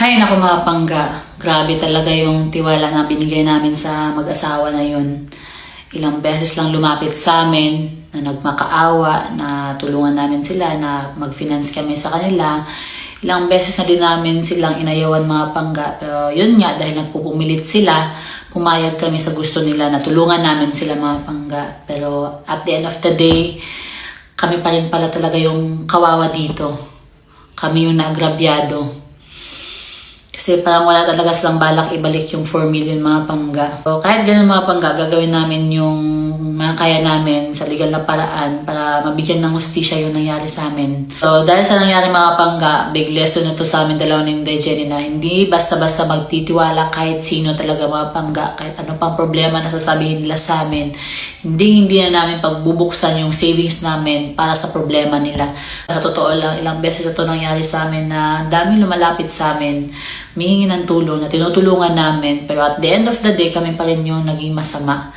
Hay naku mga pangga, grabe talaga yung tiwala na binigay namin sa mag-asawa na yun. Ilang beses lang lumapit sa amin na nagmakaawa, na tulungan namin sila, na mag-finance kami sa kanila. Ilang beses na din namin silang inayawan mga pangga. Pero yun nga, dahil nagpupumilit sila, pumayag kami sa gusto nila na tulungan namin sila mga pangga. Pero at the end of the day, kami pa rin pala talaga yung kawawa dito. Kami yung nagrabyado. Kasi parang wala talaga silang balak ibalik yung 4 million mga pangga. So kahit ganun mga pangga, gagawin namin yung mga kaya namin sa legal na paraan para mabigyan ng hustisya yung nangyari sa amin. So dahil sa nangyari mga pangga, big lesson na to sa amin dalawa ng Jenny na hindi basta-basta magtitiwala kahit sino talaga mga pangga, kahit ano pang problema na sasabihin nila sa amin. Hindi na namin pagbubuksan yung savings namin para sa problema nila. Sa totoo lang, ilang beses ito nangyari sa amin na daming lumalapit sa amin, mihingi ng tulong na tinutulungan namin, pero at the end of the day kami pa rin yung naging masama.